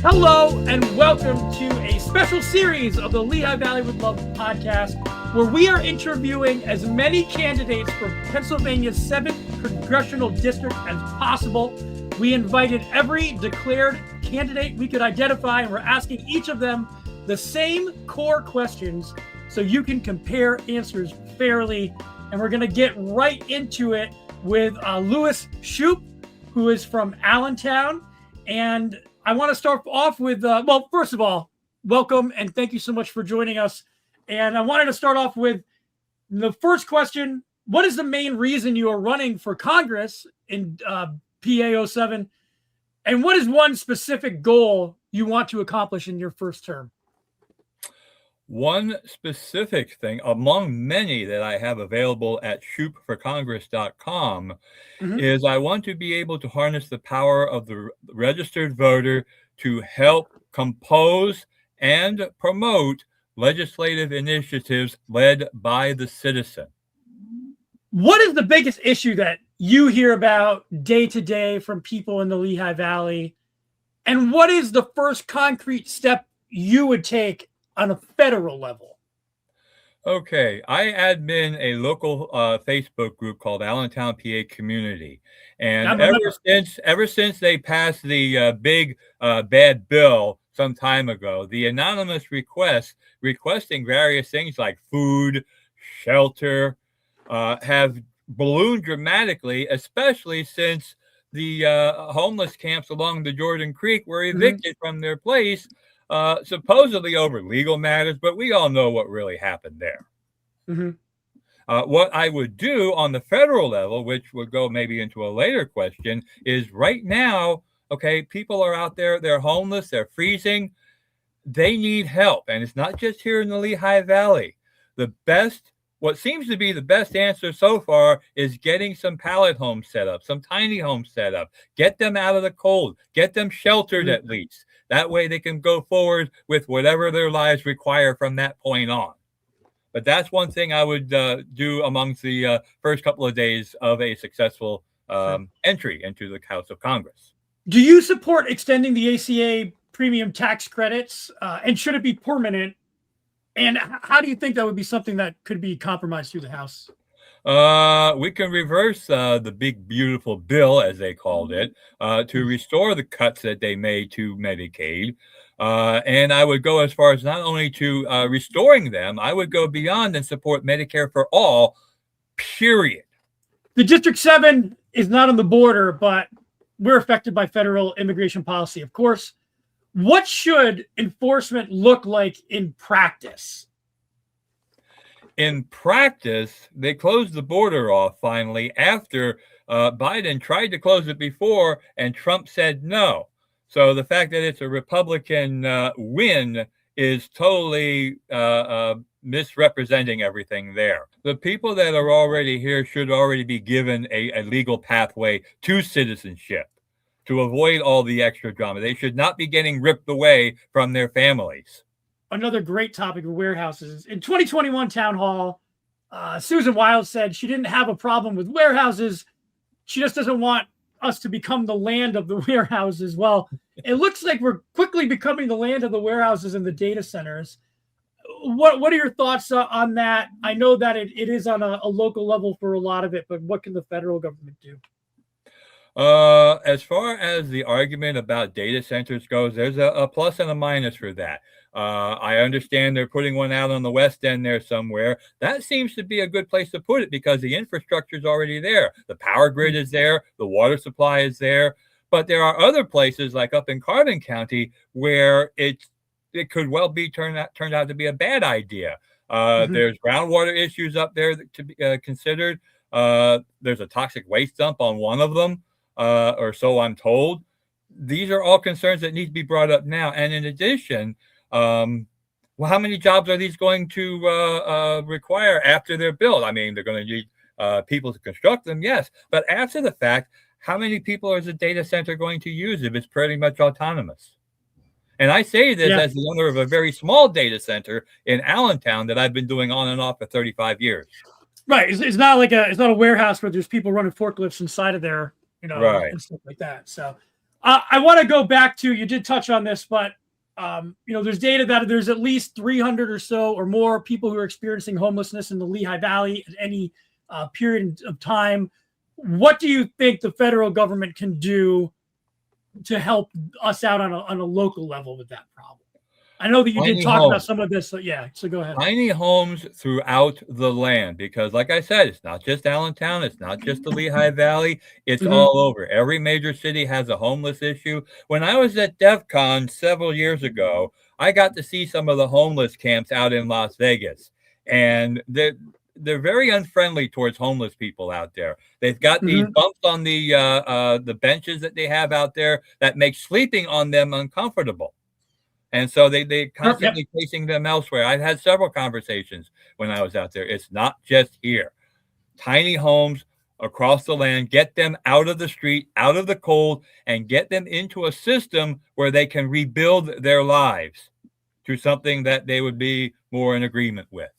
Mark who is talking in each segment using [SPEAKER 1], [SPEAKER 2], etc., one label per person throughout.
[SPEAKER 1] Hello and welcome to a special series of the Lehigh Valley with Love podcast, where we are interviewing as many candidates for Pennsylvania's 7th Congressional District as possible. We invited every declared candidate we could identify, and we're asking each of them the same core questions so you can compare answers fairly. And we're going to get right into it with Lewis Shupe, who is from Allentown. And I want to start off with, well, first of all, welcome and thank you so much for joining us. And I wanted to start off with the first question. What is the main reason you are running for Congress in PA-07? And what is one specific goal you want to accomplish in your first term?
[SPEAKER 2] One specific thing among many that I have available at shupeforcongress.com is I want to be able to harness the power of the registered voter to help compose and promote legislative initiatives led by the citizen.
[SPEAKER 1] What is the biggest issue that you hear about day to day from people in the Lehigh Valley? And what is the first concrete step you would take on a federal level?
[SPEAKER 2] Okay, I admin a local Facebook group called Allentown, PA Community, and ever since they passed the big bad bill some time ago, the anonymous requesting various things like food, shelter, have ballooned dramatically, especially since the homeless camps along the Jordan Creek were evicted from their place. Supposedly over legal matters, but we all know what really happened there. What I would do on the federal level, which would go maybe into a later question, is right now, okay, people are out there, they're homeless, they're freezing, they need help. And it's not just here in the Lehigh Valley. What seems to be the best answer so far is getting some pallet homes set up, some tiny homes set up, get them out of the cold, get them sheltered at least. That way they can go forward with whatever their lives require from that point on. But that's one thing I would do amongst the first couple of days of a successful entry into the House of Congress.
[SPEAKER 1] Do you support extending the ACA premium tax credits? And should it be permanent? And how do you think that would be something that could be compromised through the House?
[SPEAKER 2] We can reverse the big, beautiful bill, as they called it, to restore the cuts that they made to Medicaid. And I would go as far as not only to restoring them, I would go beyond and support Medicare for all, period.
[SPEAKER 1] The District 7 is not on the border, but we're affected by federal immigration policy, of course. What should enforcement look like in practice?
[SPEAKER 2] In practice, they closed the border off finally after Biden tried to close it before and Trump said no. So the fact that it's a Republican win is totally misrepresenting everything there. The people that are already here should already be given a legal pathway to citizenship to avoid all the extra drama. They should not be getting ripped away from their families.
[SPEAKER 1] Another great topic of warehouses. In 2021 town hall, Susan Wiles said she didn't have a problem with warehouses. She just doesn't want us to become the land of the warehouses. Well, it looks like we're quickly becoming the land of the warehouses and the data centers. What are your thoughts on that? I know that it is on a local level for a lot of it, but what can the federal government do?
[SPEAKER 2] As far as the argument about data centers goes, there's a plus and a minus for that. I understand they're putting one out on the West End there somewhere. That seems to be a good place to put it because the infrastructure is already there. The power grid is there. The water supply is there. But there are other places like up in Carbon County where it could well be turned out to be a bad idea. There's groundwater issues up there to be considered. There's a toxic waste dump on one of them. Or so I'm told. These are all concerns that need to be brought up now. And in addition, how many jobs are these going to require after they're built? I mean, they're going to need people to construct them, yes. But after the fact, how many people is a data center going to use if it's pretty much autonomous? And I say this as the owner of a very small data center in Allentown that I've been doing on and off for 35 years.
[SPEAKER 1] Right. It's not like it's not a warehouse where there's people running forklifts inside of there,
[SPEAKER 2] Right.
[SPEAKER 1] and stuff like that. So I want to go back to, you did touch on this, but there's data that there's at least 300 or so or more people who are experiencing homelessness in the Lehigh Valley at any period of time. What do you think the federal government can do to help us out on a local level with that problem? I know that you did talk about some of this. So yeah, so go ahead.
[SPEAKER 2] Tiny homes throughout the land, because like I said, it's not just Allentown, it's not just the Lehigh Valley, it's all over. Every major city has a homeless issue. When I was at DEF CON several years ago, I got to see some of the homeless camps out in Las Vegas, and they're very unfriendly towards homeless people out there. They've got these bumps on the benches that they have out there that make sleeping on them uncomfortable. And so they constantly chasing them elsewhere. I've had several conversations when I was out there. It's not just here. Tiny homes across the land, get them out of the street, out of the cold, and get them into a system where they can rebuild their lives to something that they would be more in agreement with.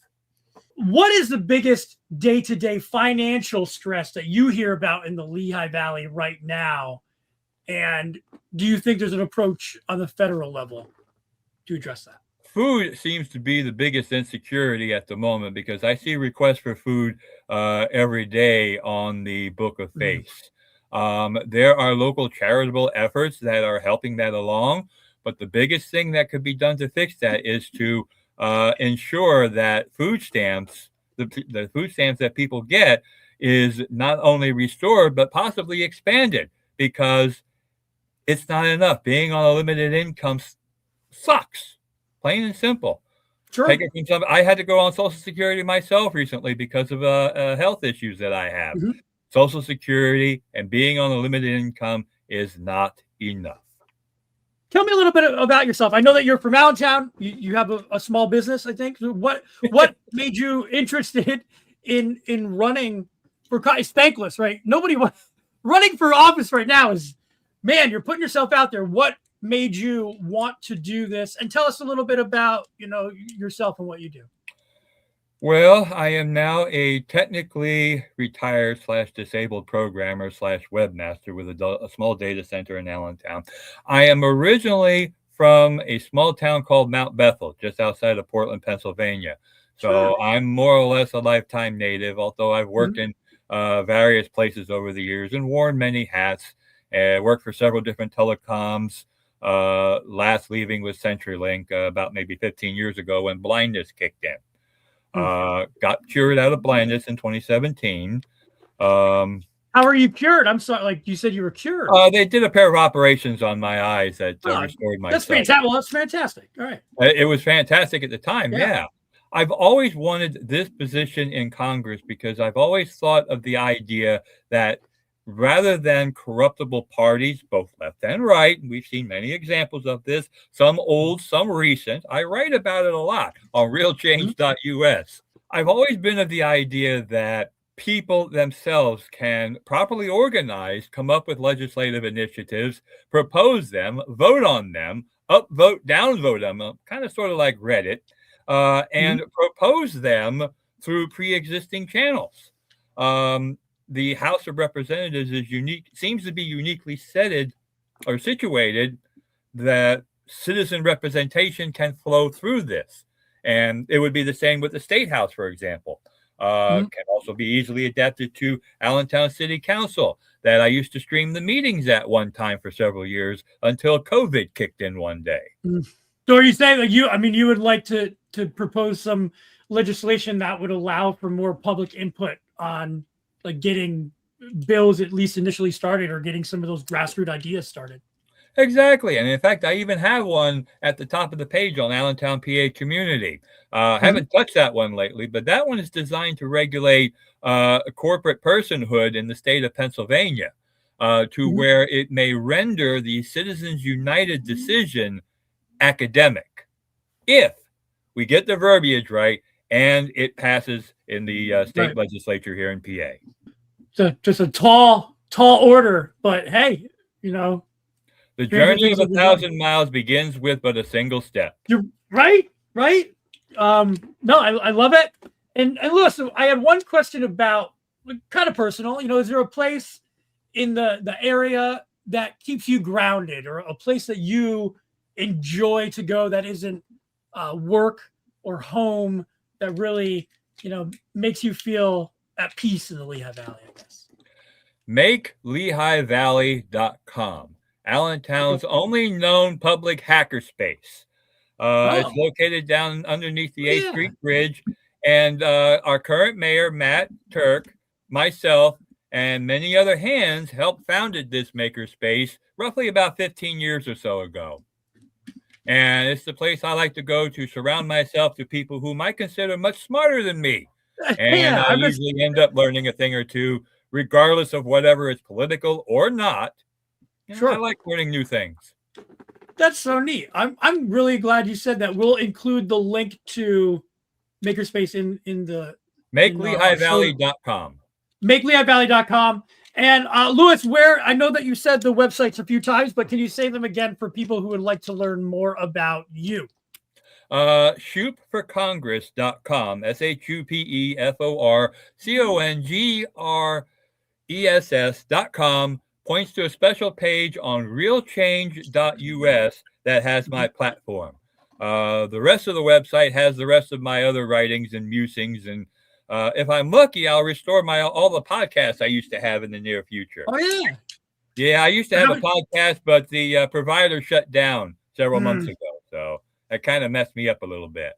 [SPEAKER 1] What is the biggest day-to-day financial stress that you hear about in the Lehigh Valley right now? And do you think there's an approach on the federal level to address that?
[SPEAKER 2] Food seems to be the biggest insecurity at the moment, because I see requests for food every day on the Book of Face. There are local charitable efforts that are helping that along, but the biggest thing that could be done to fix that is to ensure that food stamps, the food stamps that people get, is not only restored, but possibly expanded, because it's not enough. Being on a limited income sucks, plain and simple.
[SPEAKER 1] Sure.
[SPEAKER 2] I had to go on Social Security myself recently because of health issues that I have. Social Security and being on a limited income is not enough.
[SPEAKER 1] Tell me a little bit about yourself. I know that you're from Allentown. You have a small business, I think. What made you interested in running for? It's thankless, right? Running for office right now is, man, you're putting yourself out there. What made you want to do this? And tell us a little bit about yourself and what you do.
[SPEAKER 2] Well, I am now a technically retired / disabled programmer / webmaster with a small data center in Allentown. I am originally from a small town called Mount Bethel, just outside of Portland, Pennsylvania. So I'm more or less a lifetime native, although I've worked in various places over the years and worn many hats. Worked for several different telecoms. Last leaving was CenturyLink about maybe 15 years ago when blindness kicked in. Got cured out of blindness in 2017.
[SPEAKER 1] How are you cured? I'm sorry, like you said you were cured.
[SPEAKER 2] They did a pair of operations on my eyes that restored my sight.
[SPEAKER 1] That's fantastic. Well, that's fantastic. All right.
[SPEAKER 2] It was fantastic at the time. Yeah. I've always wanted this position in Congress because I've always thought of the idea that rather than corruptible parties, both left and right, and we've seen many examples of this, some old, some recent. I write about it a lot on realchange.us. I've always been of the idea that people themselves can properly organize, come up with legislative initiatives, propose them, vote on them, upvote, downvote them, kind of sort of like Reddit, and propose them through pre-existing channels. The House of Representatives seems to be uniquely situated that citizen representation can flow through this. And it would be the same with the State House, for example. Can also be easily adapted to Allentown City Council, that I used to stream the meetings at one time for several years until COVID kicked in one day.
[SPEAKER 1] So are you saying that you would like to propose some legislation that would allow for more public input on like getting bills at least initially started, or getting some of those grassroots ideas started?
[SPEAKER 2] Exactly. And in fact, I even have one at the top of the page on Allentown, PA community. Haven't touched that one lately, but that one is designed to regulate corporate personhood in the state of Pennsylvania to where it may render the Citizens United decision academic if we get the verbiage right and it passes in the state legislature here in PA. So
[SPEAKER 1] just a tall order, but hey,
[SPEAKER 2] the journey of 1,000 miles begins with but a single step.
[SPEAKER 1] You're right. No, I love it. And Lewis, I had one question about kind of personal. Is there a place in the area that keeps you grounded, or a place that you enjoy to go that isn't work or home, that really makes you feel at peace in the Lehigh Valley, I guess?
[SPEAKER 2] MakeLehighValley.com, Allentown's only known public hackerspace. It's located down underneath the 8th Street Bridge, and our current mayor, Matt Turk, myself, and many other hands helped founded this makerspace roughly about 15 years or so ago. And it's the place I like to go to surround myself to people whom I consider much smarter than me. And I usually end up learning a thing or two, regardless of whatever is political or not. Sure. I like learning new things.
[SPEAKER 1] That's so neat. I'm really glad you said that. We'll include the link to Makerspace in the
[SPEAKER 2] MakeLehighValley.com.
[SPEAKER 1] MakeLehighValley.com. And Lewis, where I know that you said the websites a few times, but can you say them again for people who would like to learn more about you?
[SPEAKER 2] ShupeForCongress.com, ShupeForCongress.com, points to a special page on realchange.us that has my platform. The rest of the website has the rest of my other writings and musings, and if I'm lucky, I'll restore all the podcasts I used to have in the near future.
[SPEAKER 1] Oh, yeah.
[SPEAKER 2] Yeah, I used to have a podcast, but the provider shut down several months ago, so that kind of messed me up a little bit.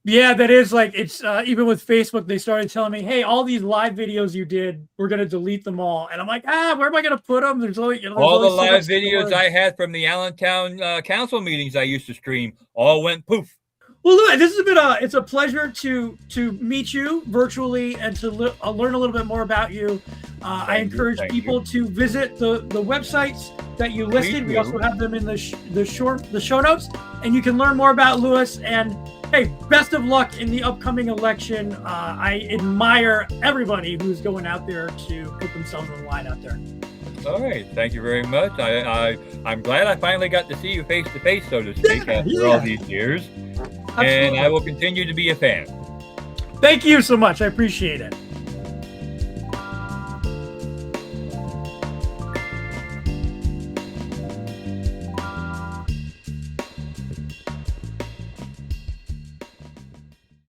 [SPEAKER 1] Yeah, that is like, it's even with Facebook, they started telling me, hey, all these live videos you did, we're going to delete them all. And I'm like, where am I going to put them? There's only,
[SPEAKER 2] all the live videos I had from the Allentown council meetings I used to stream all went poof.
[SPEAKER 1] Well, look, this has been it's a pleasure to meet you virtually and to learn a little bit more about you. I encourage people to visit the websites that you listed. We also have them in the show notes, and you can learn more about Lewis. And hey, best of luck in the upcoming election. I admire everybody who's going out there to put themselves on the line out there.
[SPEAKER 2] All right, thank you very much. I'm glad I finally got to see you face to face, so to speak, after all these years. Absolutely. And I will continue to be a fan.
[SPEAKER 1] Thank you so much. I appreciate it.